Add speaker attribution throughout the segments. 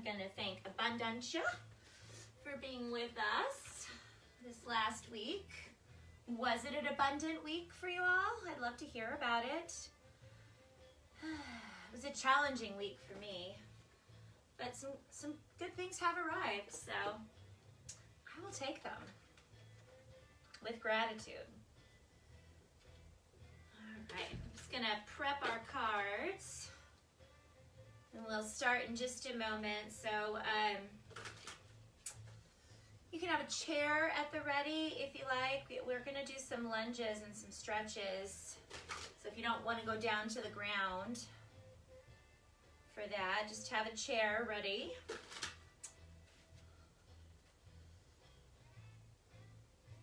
Speaker 1: going to thank Abundancia for being with us this last week. Was it an abundant week for you all? I'd love to hear about it. It was a challenging week for me, but some good things have arrived, so I will take them with gratitude. All right, I'm just gonna prep our cards, and we'll start in just a moment. So you can have a chair at the ready if you like. We're gonna do some lunges and some stretches. So if you don't want to go down to the ground for that, just have a chair ready.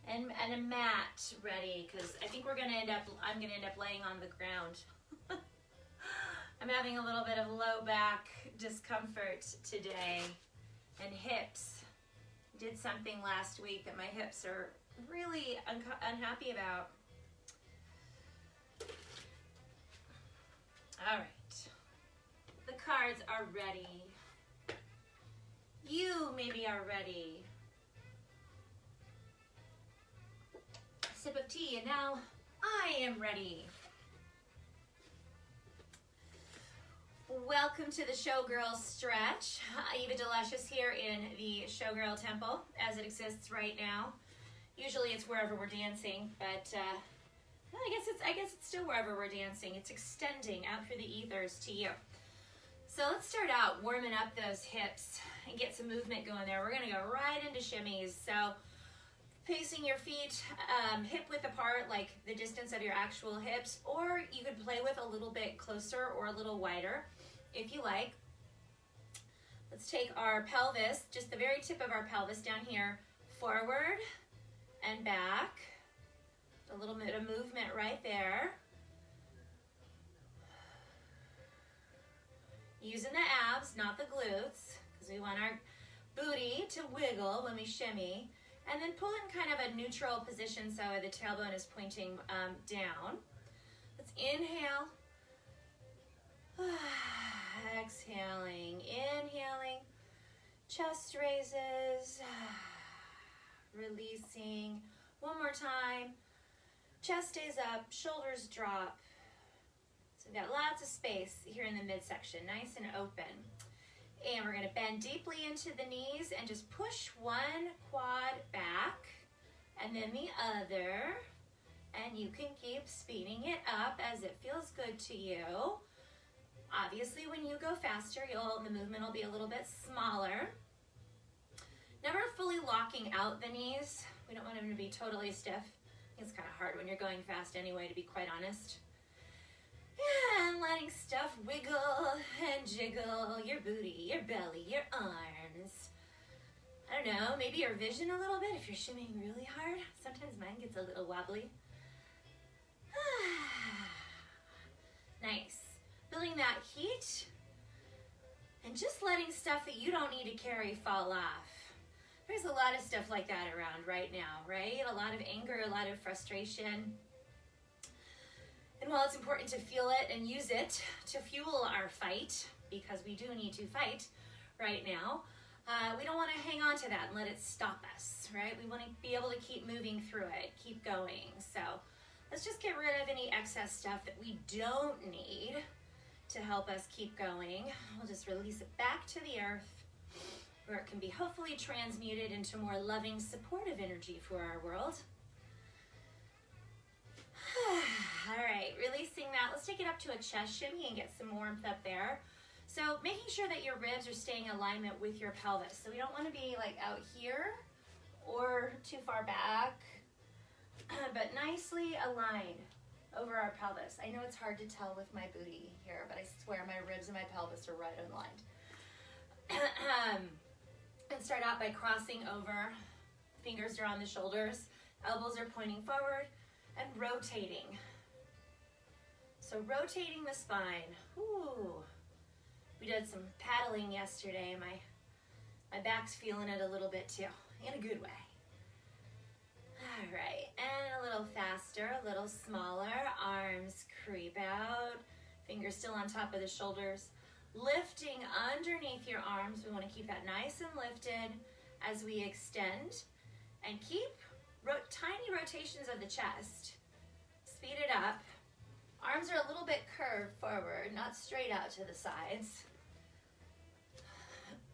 Speaker 1: And a mat ready, because I think I'm gonna end up laying on the ground. I'm having a little bit of low back discomfort today, and hips. Did something last week that my hips are really unhappy about. All right, the cards are ready. You maybe are ready. A sip of tea, and now I am ready. Welcome to the ShowGirl Stretch. Eva Delicious here in the ShowGirl Temple as it exists right now. Usually it's wherever we're dancing, but I guess it's still wherever we're dancing. It's extending out through the ethers to you. So let's start out warming up those hips and get some movement going there. We're gonna go right into shimmies. So facing your feet hip width apart, like the distance of your actual hips, or you could play with a little bit closer or a little wider if you like. Let's take our pelvis, just the very tip of our pelvis down here, forward and back. A little bit of movement right there. Using the abs, not the glutes, because we want our booty to wiggle when we shimmy. And then pull in kind of a neutral position so the tailbone is pointing down. Let's inhale. Exhaling, inhaling. Chest raises. Releasing. One more time. Chest stays up, shoulders drop. So we've got lots of space here in the midsection, nice and open. And we're gonna bend deeply into the knees and just push one quad back and then the other. And you can keep speeding it up as it feels good to you. Obviously, when you go faster, the movement will be a little bit smaller. Never fully locking out the knees. We don't want them to be totally stiff. It's kind of hard when you're going fast anyway, to be quite honest. And letting stuff wiggle and jiggle, your booty, your belly, your arms. I don't know, maybe your vision a little bit if you're shimmying really hard. Sometimes mine gets a little wobbly. Nice. Building that heat and just letting stuff that you don't need to carry fall off. There's a lot of stuff like that around right now, right? A lot of anger, a lot of frustration. And while it's important to feel it and use it to fuel our fight, because we do need to fight right now, we don't want to hang on to that and let it stop us, right? We want to be able to keep moving through it, keep going. So let's just get rid of any excess stuff that we don't need to help us keep going. We'll just release it back to the earth, where it can be hopefully transmuted into more loving, supportive energy for our world. All right, releasing that. Let's take it up to a chest shimmy and get some warmth up there. So making sure that your ribs are staying in alignment with your pelvis. So we don't want to be like out here or too far back, but nicely aligned over our pelvis. I know it's hard to tell with my booty here, but I swear my ribs and my pelvis are right aligned. And start out by crossing over. Fingers are on the shoulders, elbows are pointing forward, and rotating. So rotating the spine. Ooh. We did some paddling yesterday. My back's feeling it a little bit too, in a good way. All right, and a little faster, a little smaller. Arms creep out. Fingers still on top of the shoulders. Lifting underneath your arms. We want to keep that nice and lifted as we extend. And keep tiny rotations of the chest. Speed it up. Arms are a little bit curved forward, not straight out to the sides.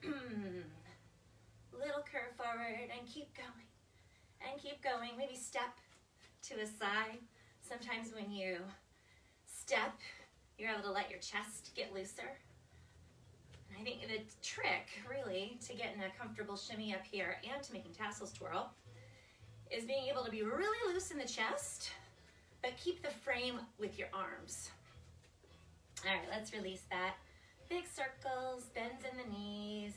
Speaker 1: Little curve forward and keep going. And keep going. Maybe step to a side. Sometimes when you step, you're able to let your chest get looser. And I think the trick, really, to getting a comfortable shimmy up here and to making tassels twirl is being able to be really loose in the chest, but keep the frame with your arms. All right, let's release that. Big circles, bends in the knees.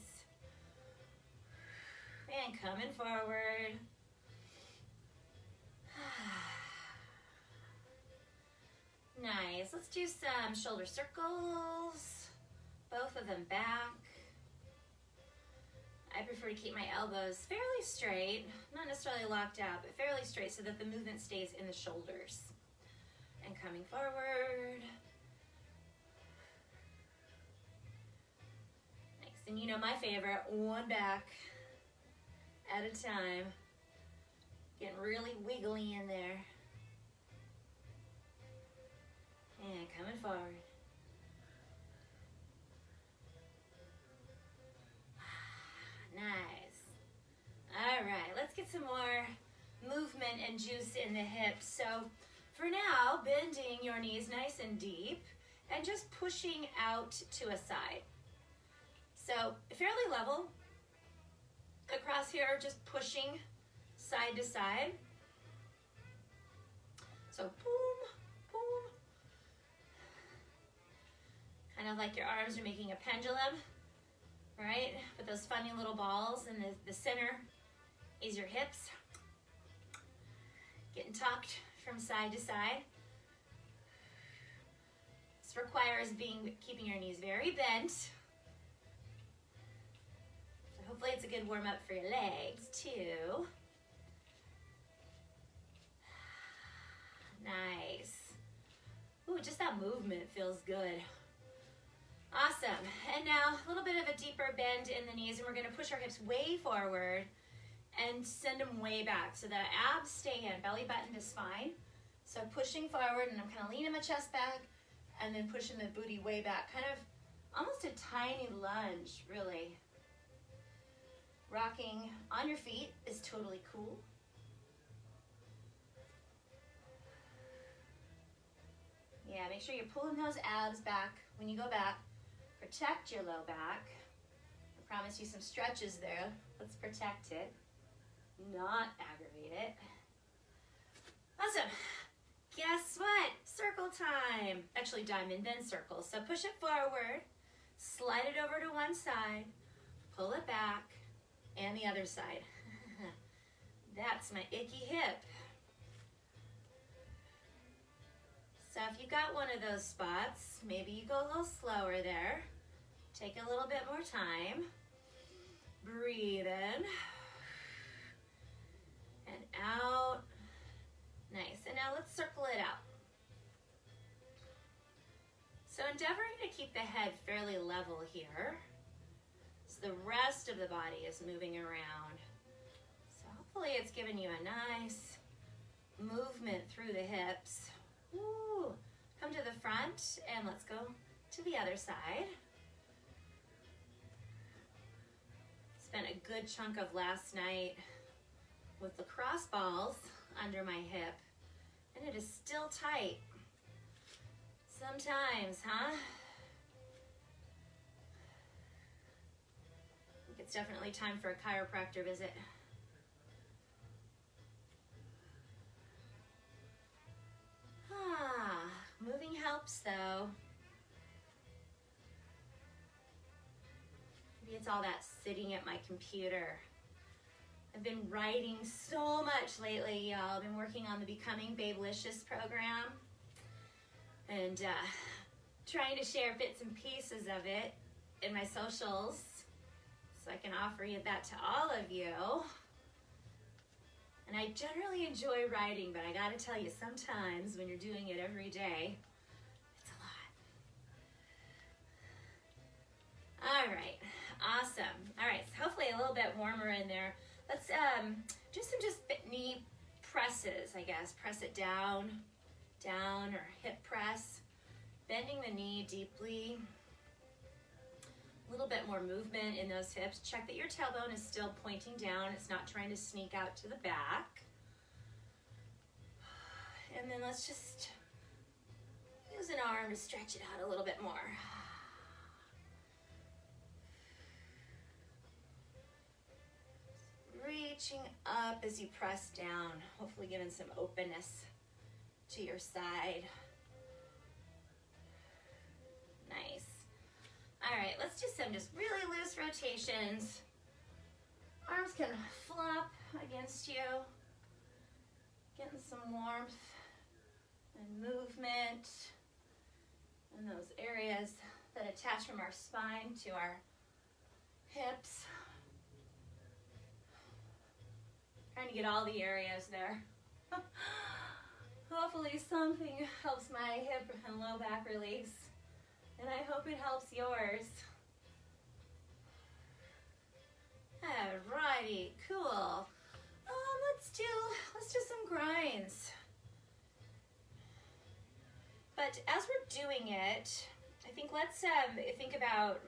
Speaker 1: And coming forward. Nice. Let's do some shoulder circles. Both of them back. I prefer to keep my elbows fairly straight, not necessarily locked out, but fairly straight so that the movement stays in the shoulders. And coming forward. Nice. And you know my favorite, one back at a time. Getting really wiggly in there. And coming forward. Nice. All right, let's get some more movement and juice in the hips. So for now, bending your knees nice and deep and just pushing out to a side. So fairly level across here, just pushing side to side. So boom, boom. Kind of like your arms are making a pendulum, right? With those funny little balls, and the center is your hips. Getting tucked from side to side. This requires keeping your knees very bent. So hopefully it's a good warm up for your legs too. Nice. Ooh, just that movement feels good. Awesome. And now a little bit of a deeper bend in the knees, and we're going to push our hips way forward and send them way back so that abs stay in, belly button to spine. So pushing forward, and I'm kind of leaning my chest back and then pushing the booty way back. Kind of almost a tiny lunge, really. Rocking on your feet is totally cool. Yeah, make sure you're pulling those abs back when you go back. Protect your low back. I promise you some stretches there. Let's protect it, not aggravate it. Awesome. Guess what? Circle time. Actually, diamond, then circle. So push it forward, slide it over to one side, pull it back, and the other side. That's my icky hip. So if you got one of those spots, maybe you go a little slower there. Take a little bit more time. Breathe in. And out. Nice. And now let's circle it out. So endeavoring to keep the head fairly level here. So the rest of the body is moving around. So hopefully it's giving you a nice movement through the hips. Ooh. Come to the front and let's go to the other side. Spent a good chunk of last night with lacrosse balls under my hip, and it is still tight. Sometimes, huh? I think it's definitely time for a chiropractor visit. Moving helps though. Maybe it's all that sitting at my computer. I've been writing so much lately, y'all. I've been working on the Becoming Babelicious program and trying to share bits and pieces of it in my socials so I can offer that to all of you. And I generally enjoy writing, but I gotta tell you, sometimes when you're doing it every day, it's a lot. All right, awesome. All right, so hopefully a little bit warmer in there. Let's do some just knee presses, I guess. Press it down, down, or hip press. Bending the knee deeply. A little bit more movement in those hips. Check that your tailbone is still pointing down. It's not trying to sneak out to the back. And then let's just use an arm to stretch it out a little bit more. Reaching up as you press down, hopefully giving some openness to your side. Nice. All right, let's do some just really loose rotations. Arms can flop against you. Getting some warmth and movement in those areas that attach from our spine to our hips. Trying to get all the areas there. Hopefully something helps my hip and low back release. And I hope it helps yours. Alrighty, cool. Let's do some grinds. But as we're doing it, I think let's think about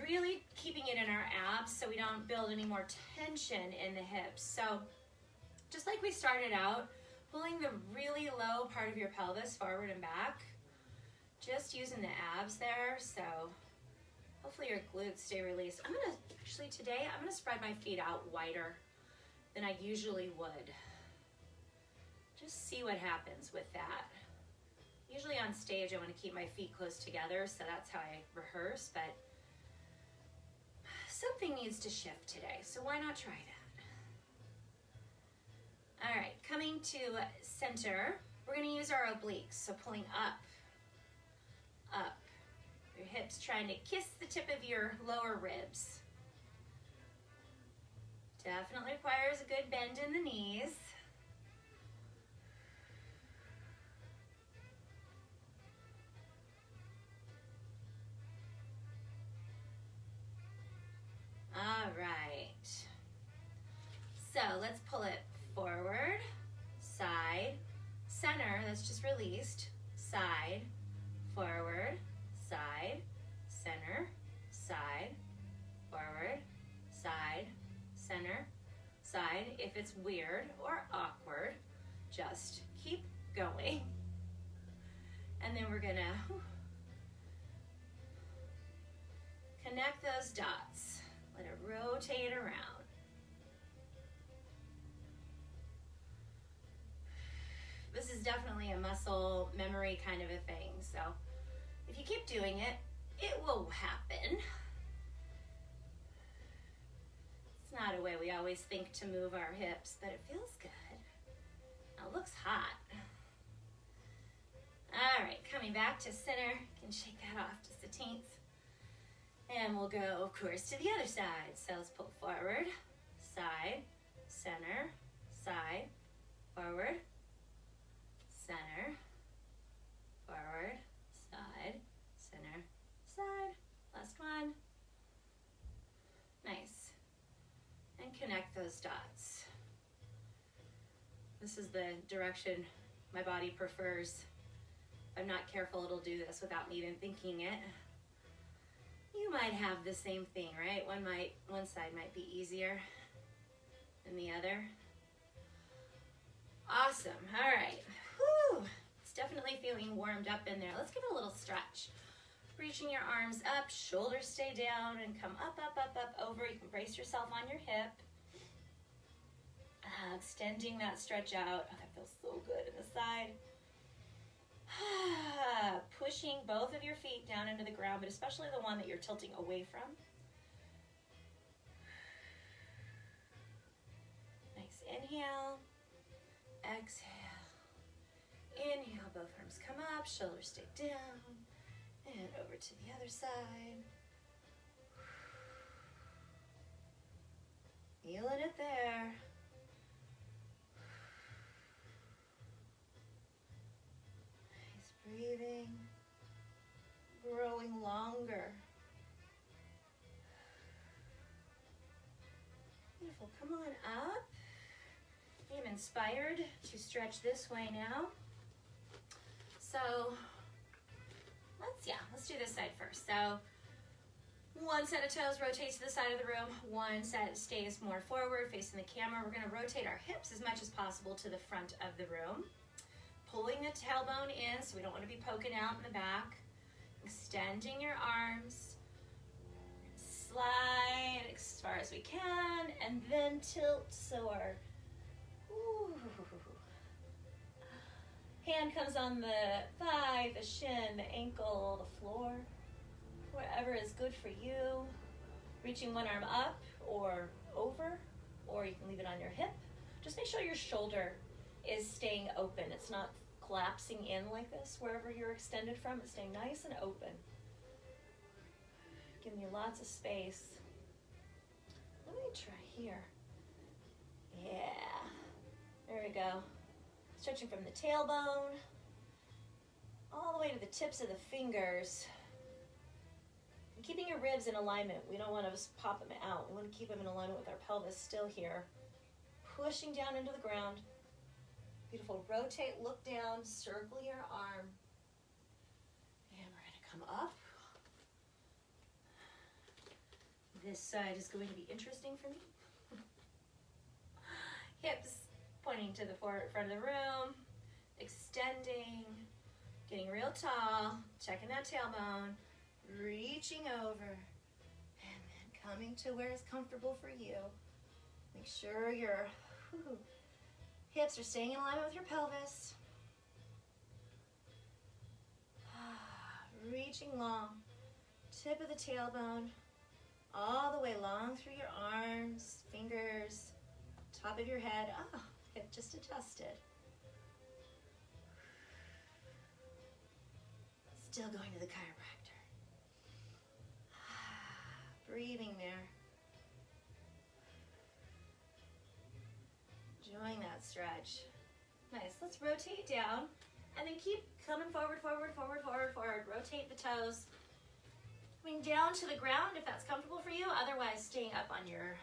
Speaker 1: really keeping it in our abs so we don't build any more tension in the hips. So just like we started out, pulling the really low part of your pelvis forward and back, just using the abs there. So hopefully your glutes stay released. Today I'm gonna spread my feet out wider than I usually would. Just see what happens with that. Usually on stage I want to keep my feet close together, so that's how I rehearse, but something needs to shift today, so why not try that? All right, coming to center, we're gonna use our obliques, so pulling up, up. Your hips trying to kiss the tip of your lower ribs. Definitely requires a good bend in the knees. All right. So let's pull it forward, side, center, that's just released, side, forward, side, center, side, forward, side, center, side. If it's weird or awkward, just keep going. And then we're gonna connect those dots. Let it rotate around. This is definitely a muscle memory kind of a thing. So if you keep doing it, it will happen. It's not a way we always think to move our hips, but it feels good. Now it looks hot. All right, coming back to center. You can shake that off just a teens. And we'll go, of course, to the other side. So let's pull forward, side, center, side, forward, center, forward, side, center, side. Last one. Nice. And connect those dots. This is the direction my body prefers. If I'm not careful, it'll do this without me even thinking it. You might have the same thing, right? One side might be easier than the other. Awesome. All right. Whew. It's definitely feeling warmed up in there. Let's give it a little stretch. Reaching your arms up, shoulders stay down, and come up, up, up, up, over. You can brace yourself on your hip. Extending that stretch out. Oh, that feels so good in the side. Pushing both of your feet down into the ground, but especially the one that you're tilting away from. Nice inhale, exhale, inhale, both arms come up, shoulders stay down, and over to the other side. Feeling it there. Breathing, growing longer Beautiful. Come on up. I'm inspired to stretch this way now. So let's do this side first. So one set of toes rotates to the side of the room. One set stays more forward, facing the camera. We're going to rotate our hips as much as possible to the front of the room. Pulling the tailbone in, so we don't want to be poking out in the back. Extending your arms. Slide as far as we can, and then tilt so our hand comes on the thigh, the shin, the ankle, the floor, whatever is good for you. Reaching one arm up or over, or you can leave it on your hip. Just make sure your shoulder is staying open. It's not collapsing in like this. Wherever you're extended from, it's staying nice and open. Giving you lots of space. Let me try here. Yeah. There we go. Stretching from the tailbone all the way to the tips of the fingers. And keeping your ribs in alignment. We don't want to just pop them out. We want to keep them in alignment with our pelvis still here. Pushing down into the ground. Beautiful. Rotate, look down, circle your arm. And we're going to come up. This side is going to be interesting for me. Hips pointing to the front of the room, extending, getting real tall, checking that tailbone, reaching over, and then coming to where it's comfortable for you. Make sure your hips are staying in alignment with your pelvis. Reaching long, tip of the tailbone, all the way long through your arms, fingers, top of your head. Oh, hip just adjusted. Still going to the chiropractor. Breathing there. Enjoying that stretch. Nice. Let's rotate down and then keep coming forward, forward, forward, forward, forward. Rotate the toes. Coming down to the ground if that's comfortable for you. Otherwise, staying up on your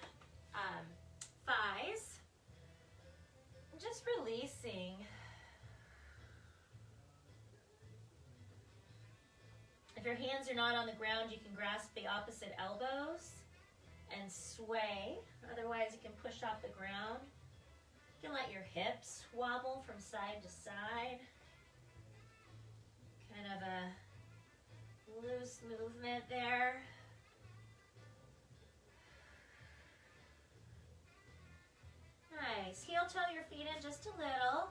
Speaker 1: thighs. And just releasing. If your hands are not on the ground, you can grasp the opposite elbows and sway. Otherwise, you can push off the ground. You can let your hips wobble from side to side. Kind of a loose movement there. Nice. Heel toe your feet in just a little.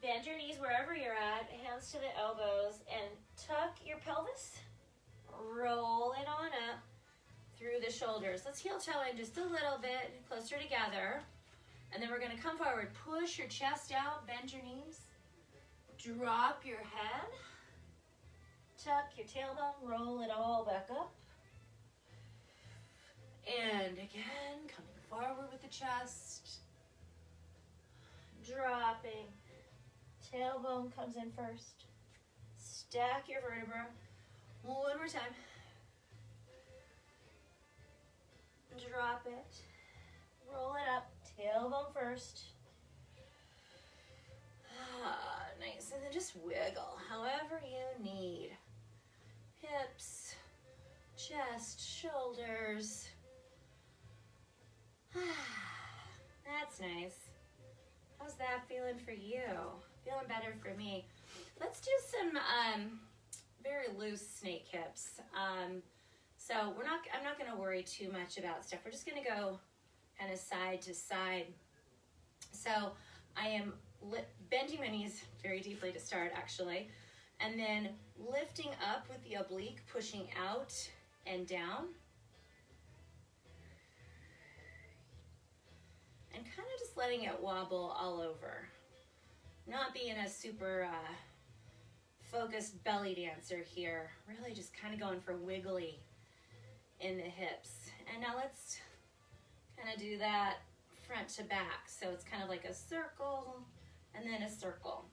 Speaker 1: Bend your knees wherever you're at, hands to the elbows, and tuck your pelvis. Roll it on up through the shoulders. Let's heel toe in just a little bit closer together. And then we're going to come forward. Push your chest out, bend your knees. Drop your head. Tuck your tailbone, roll it all back up. And again, coming forward with the chest. Dropping. Tailbone comes in first. Stack your vertebra. One more time. Drop it. Roll it up. Tailbone first. Nice. And then just wiggle however you need. Hips, chest, shoulders. That's nice. How's that feeling for you? Feeling better for me. Let's do some very loose snake hips. So I'm not going to worry too much about stuff. We're just going to go kind of side to side. So I am bending my knees very deeply to start, actually, and then lifting up with the oblique, pushing out and down. And kind of just letting it wobble all over. Not being a super focused belly dancer here. Really just kind of going for wiggly in the hips. And now let's kind of do that front to back. So it's kind of like a circle and then a circle.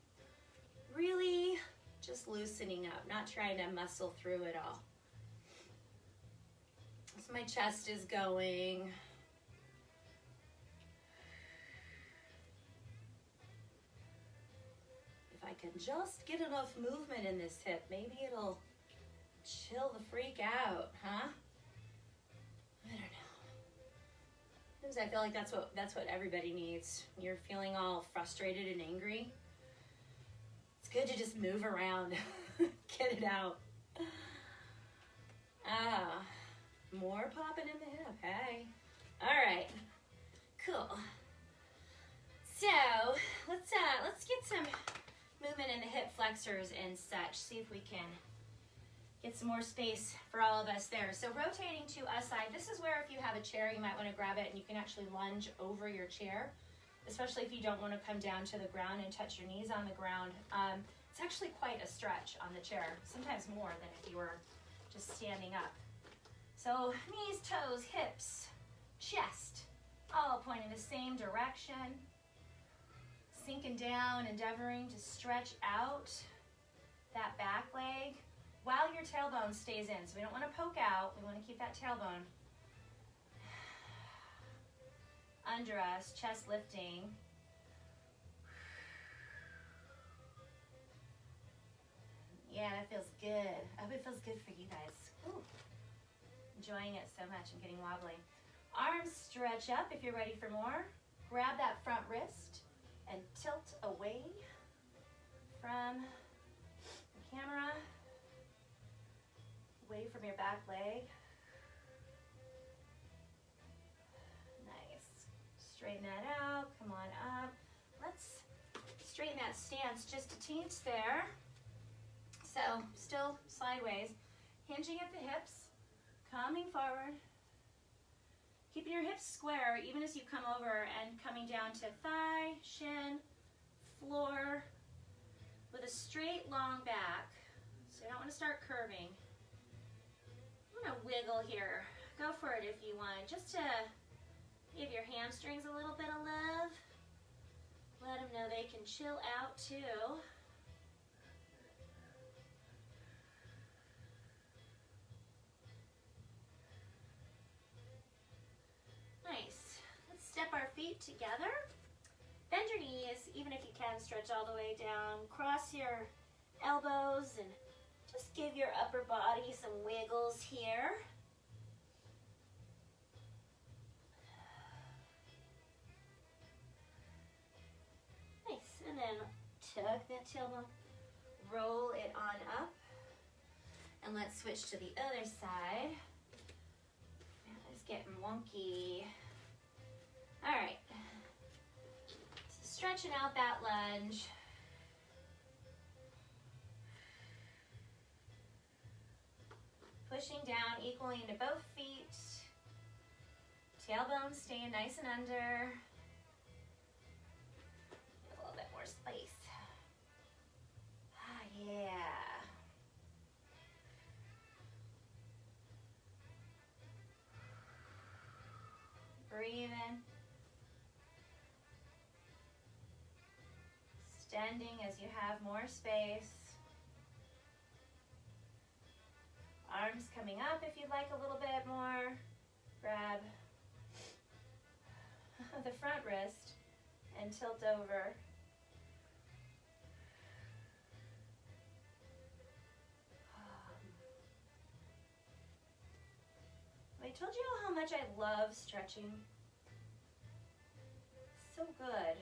Speaker 1: Really just loosening up, not trying to muscle through it all. So my chest is going. I can just get enough movement in this hip, maybe it'll chill the freak out, huh? I don't know. Sometimes I feel like that's what everybody needs. You're feeling all frustrated and angry. It's good to just move around. Get it out. More popping in the hip, hey. All right, cool. So let's get some movement in the hip flexors and such. See if we can get some more space for all of us there. So rotating to a side. This is where if you have a chair, you might want to grab it and you can actually lunge over your chair, especially if you don't want to come down to the ground and touch your knees on the ground. It's actually quite a stretch on the chair, sometimes more than if you were just standing up. So knees, toes, hips, chest, all pointing the same direction. Sinking down, endeavoring to stretch out that back leg while your tailbone stays in. So we don't want to poke out, we want to keep that tailbone under us, chest lifting. Yeah, that feels good. I hope it feels good for you guys. Ooh. Enjoying it so much. I'm getting wobbly. Arms stretch up if you're ready for more. Grab that front wrist and tilt away from the camera, away from your back leg. Nice. Straighten that out. Come on up. Let's straighten that stance just a teens there. So still sideways, hinging at the hips, coming forward, keeping your hips square even as you come over and coming down to thigh, shin, floor with a straight long back. So you don't want to start curving. I'm going to wiggle here. Go for it if you want, just to give your hamstrings a little bit of love. Let them know they can chill out too. Nice. Let's step our feet together. Bend your knees, even if you can, stretch all the way down. Cross your elbows and just give your upper body some wiggles here. Nice. And then tuck that tailbone, roll it on up. And let's switch to the other side. It's getting wonky. All right. So stretching out that lunge. Pushing down equally into both feet. Tailbone staying nice and under. Get a little bit more space. Ah, yeah. Breathing. Extending as you have more space. Arms coming up if you'd like a little bit more. Grab the front wrist and tilt over. I told you how much I love stretching. So good.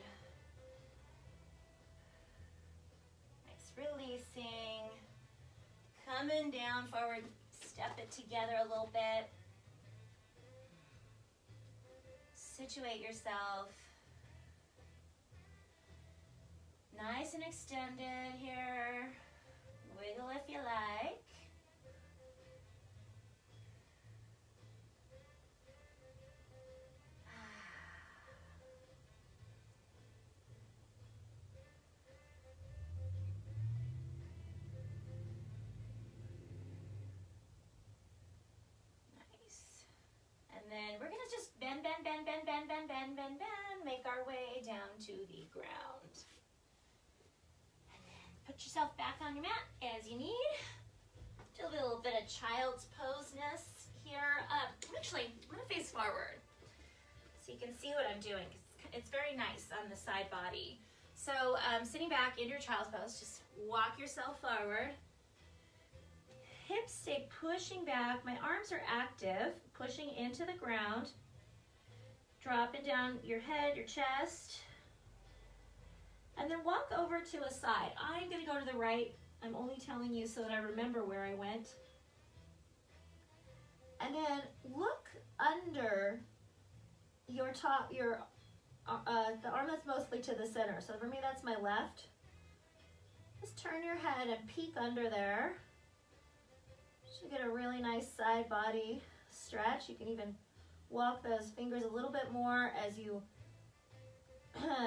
Speaker 1: Nice, releasing. Coming down forward, step it together a little bit. Situate yourself. Nice and extended here. Wiggle if you like. Then we're gonna just bend, make our way down to the ground. And then put yourself back on your mat as you need. Do a little bit of child's pose-ness here. Actually, I'm gonna face forward so you can see what I'm doing. It's very nice on the side body. So sitting back in your child's pose, just walk yourself forward. Hips stay pushing back. My arms are active, pushing into the ground. Dropping down your head, your chest. And then walk over to a side. I'm going to go to the right. I'm only telling you so that I remember where I went. And then look under your top, the arm that's mostly to the center. So for me, that's my left. Just turn your head and peek under there. You get a really nice side body stretch. You can even walk those fingers a little bit more as you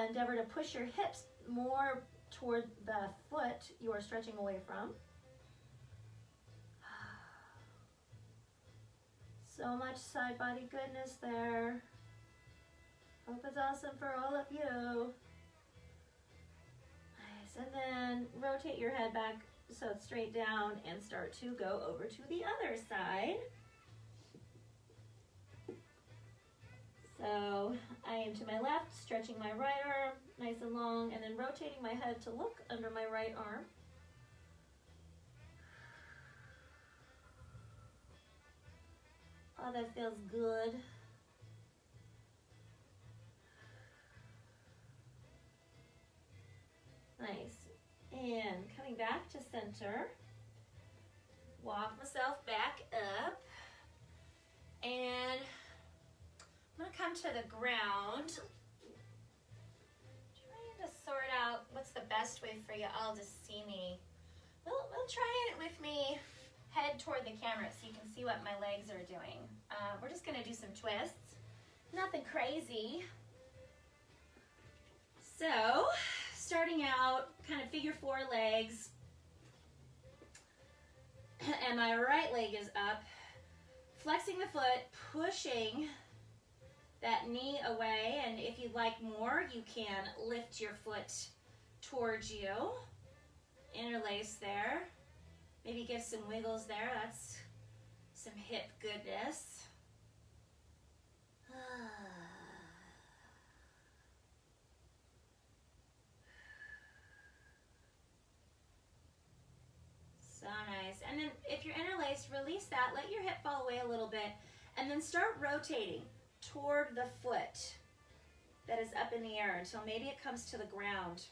Speaker 1: endeavor to push your hips more toward the foot you are stretching away from. So much side body goodness there. Hope it's awesome for all of you. Nice. And then rotate your head back so it's straight down and start to go over to the other side. So I am to my left, stretching my right arm nice and long, and then rotating my head to look under my right arm. Oh, that feels good. Nice. And coming back to center. Walk myself back up. And I'm going to come to the ground. Trying to sort out what's the best way for you all to see me. We'll try it with me head toward the camera so you can see what my legs are doing. We're just going to do some twists. Nothing crazy. So, starting out, kind of figure four legs. And my right leg is up. Flexing the foot, pushing that knee away, and if you'd like more, you can lift your foot towards you. Interlace there. Maybe give some wiggles there. That's some hip goodness. So nice. And then if you're interlaced, release that. Let your hip fall away a little bit, and then start rotating toward the foot that is up in the air until maybe it comes to the ground.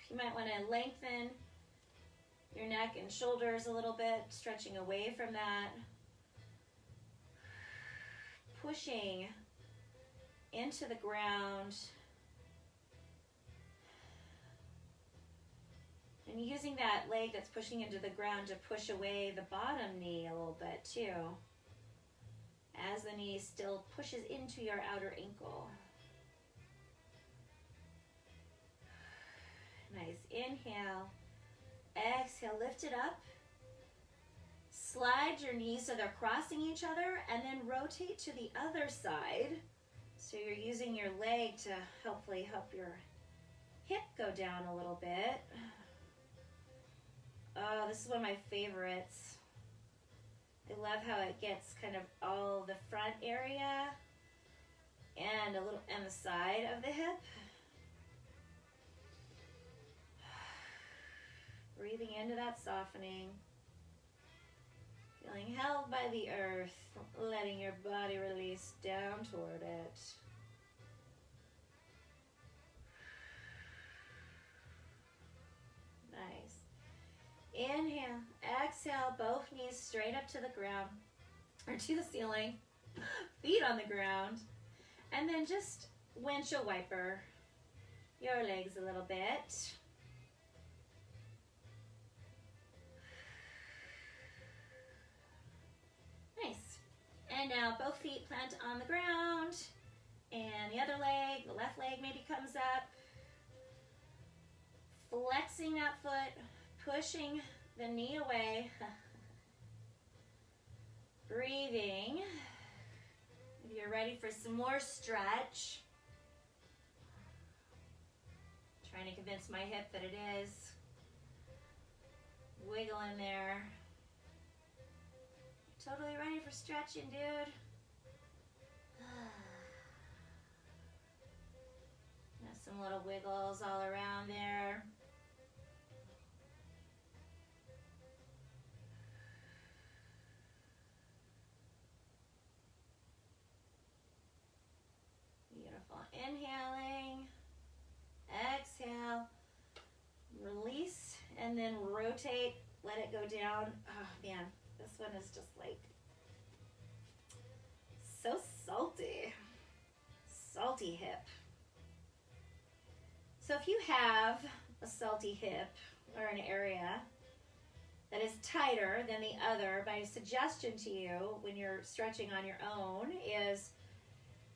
Speaker 1: You might want to lengthen your neck and shoulders a little bit, stretching away from that. Pushing into the ground. And using that leg that's pushing into the ground to push away the bottom knee a little bit too, as the knee still pushes into your outer ankle. Nice. Inhale. Exhale. Lift it up. Slide your knees so they're crossing each other, and then rotate to the other side. So you're using your leg to hopefully help your hip go down a little bit. Oh, this is one of my favorites. I love how it gets kind of all the front area and a little and the side of the hip. Breathing into that softening. Feeling held by the earth, letting your body release down toward it. Nice. Inhale, exhale, both knees straight up to the ground, or to the ceiling, feet on the ground, and then just windshield wiper your legs a little bit. Nice. And now both feet plant on the ground, and the other leg, the left leg maybe comes up. Flexing that foot, pushing the knee away. Breathing. If you're ready for some more stretch. Trying to convince my hip that it is. Wiggle in there. Totally ready for stretching, dude. Some little wiggles all around there. Beautiful. Inhaling, exhale, release, and then rotate, let it go down. Oh man, this one is just like so salty. Salty hip. So if you have a salty hip or an area that is tighter than the other, my suggestion to you when you're stretching on your own is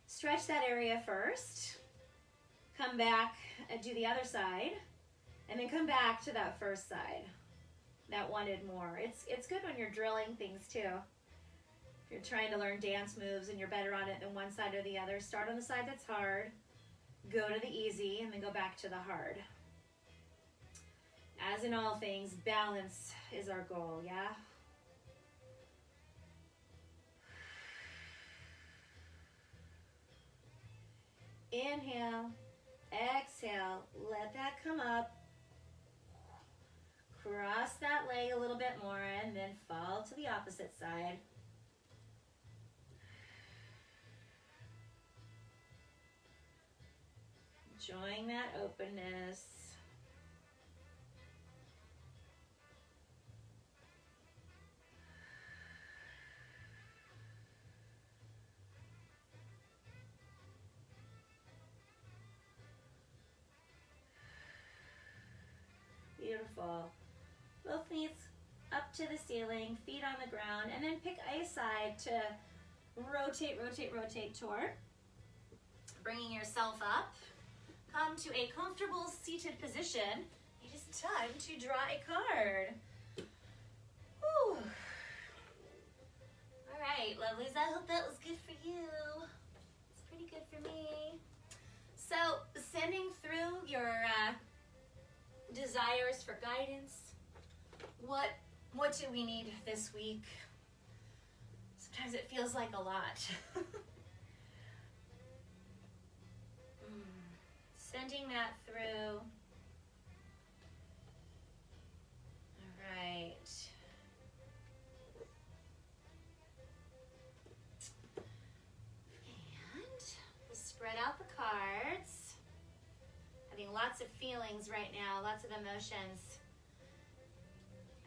Speaker 1: stretch that area first, come back and do the other side, and then come back to that first side that wanted more. It's good when you're drilling things too. If you're trying to learn dance moves and you're better on it than one side or the other, start on the side that's hard, go to the easy, and then go back to the hard. As in all things, balance is our goal, yeah? Inhale, exhale, let that come up. Cross that leg a little bit more and then fall to the opposite side. Enjoying that openness. Beautiful. Both knees up to the ceiling, feet on the ground, and then pick a side to rotate, rotate, rotate toward. Bringing yourself up. Come to a comfortable seated position. It is time to draw a card. Whew. All right, lovelies, I hope that was good for you. It's pretty good for me. So, sending through your desires for guidance. What do we need this week? Sometimes it feels like a lot. Sending that through. All right. And we'll spread out the cards. Having lots of feelings right now, lots of emotions.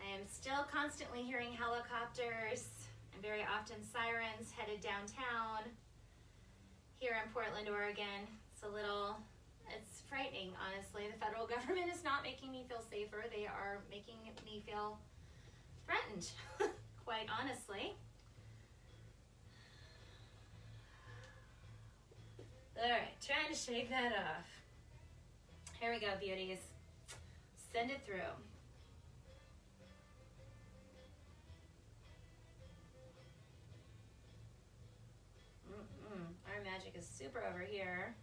Speaker 1: I am still constantly hearing helicopters and very often sirens headed downtown here in Portland, Oregon. It's frightening, honestly. The federal government is not making me feel safer. They are making me feel threatened, quite honestly. All right, trying to shake that off. Here we go, beauties. Send it through. Our magic is super over here.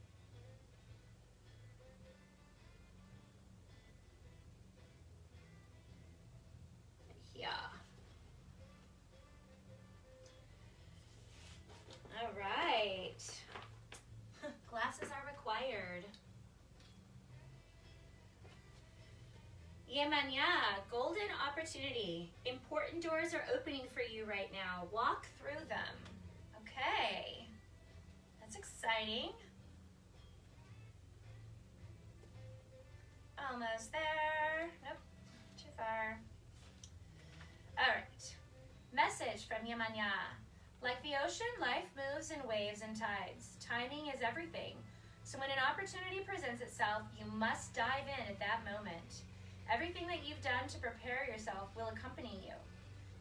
Speaker 1: Yeah. All right. Glasses are required. Yemanya, golden opportunity. Important doors are opening for you right now. Walk through them. Okay. That's exciting. Almost there. Nope, too far. All right. Message from Yemanya. Like the ocean, life moves in waves and tides. Timing is everything. So when an opportunity presents itself, you must dive in at that moment. Everything that you've done to prepare yourself will accompany you.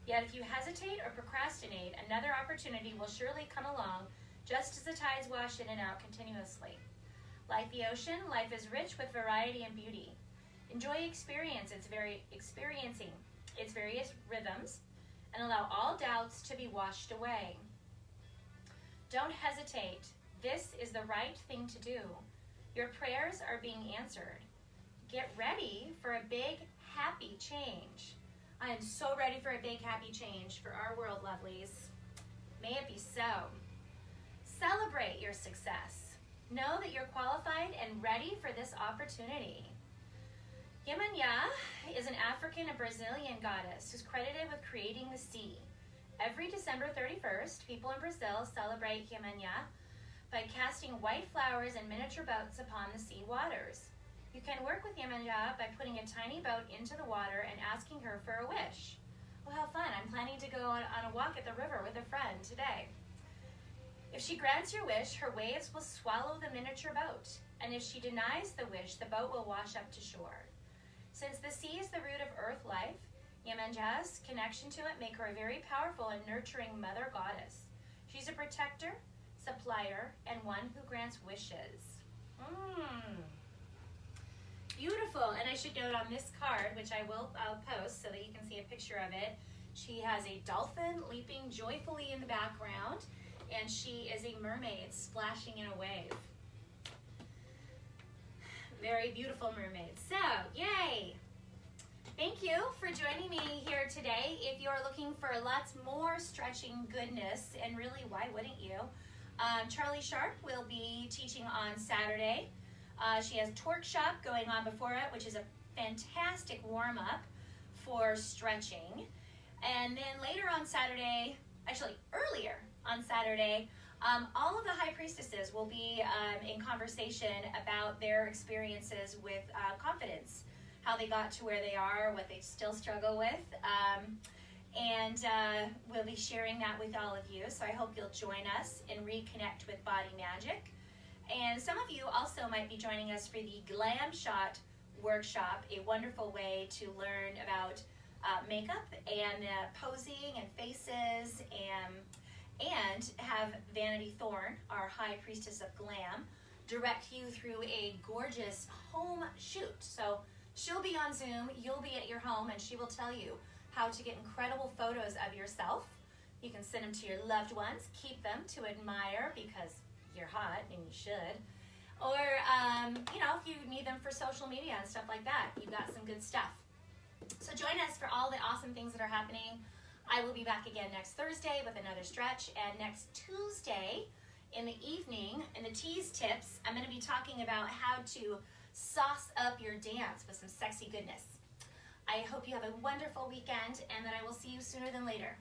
Speaker 1: Yet if you hesitate or procrastinate, another opportunity will surely come along, just as the tides wash in and out continuously. Like the ocean, life is rich with variety and beauty. Enjoy experiencing its various rhythms, and allow all doubts to be washed away. Don't hesitate. This is the right thing to do. Your prayers are being answered. Get ready for a big, happy change. I am so ready for a big, happy change for our world, lovelies. May it be so. Celebrate your success. Know that you're qualified and ready for this opportunity. Iemanjá is an African and Brazilian goddess who's credited with creating the sea. Every December 31st, people in Brazil celebrate Iemanjá by casting white flowers and miniature boats upon the sea waters. You can work with Iemanjá by putting a tiny boat into the water and asking her for a wish. Well, how fun. I'm planning to go on a walk at the river with a friend today. If she grants your wish, her waves will swallow the miniature boat. And if she denies the wish, the boat will wash up to shore. Since the sea is the root of earth life, Iemanjá's connection to it make her a very powerful and nurturing mother goddess. She's a protector, supplier, and one who grants wishes. Beautiful. And I should note on this card, which I'll post so that you can see a picture of it, she has a dolphin leaping joyfully in the background, and she is a mermaid splashing in a wave. Very beautiful mermaid. So, yay! Thank you for joining me here today. If you're looking for lots more stretching goodness, and really, why wouldn't you? Charlie Sharp will be teaching on Saturday. She has Torque Shop going on before it, which is a fantastic warm-up for stretching. And then later on Saturday, actually earlier on Saturday, all of the high priestesses will be in conversation about their experiences with confidence, how they got to where they are, what they still struggle with, and we'll be sharing that with all of you. So I hope you'll join us and reconnect with body magic. And some of you also might be joining us for the Glam Shot workshop, a wonderful way to learn about makeup and posing and faces, and have Vanity Thorn, our high priestess of glam, direct you through a gorgeous home shoot. So she'll be on Zoom, you'll be at your home, and she will tell you how to get incredible photos of yourself. You can send them to your loved ones, keep them to admire because you're hot and you should. Or, if you need them for social media and stuff like that, you've got some good stuff. So join us for all the awesome things that are happening. I will be back again next Thursday with another stretch, and next Tuesday in the evening, in the tease tips, I'm going to be talking about how to sauce up your dance with some sexy goodness. I hope you have a wonderful weekend, and that I will see you sooner than later.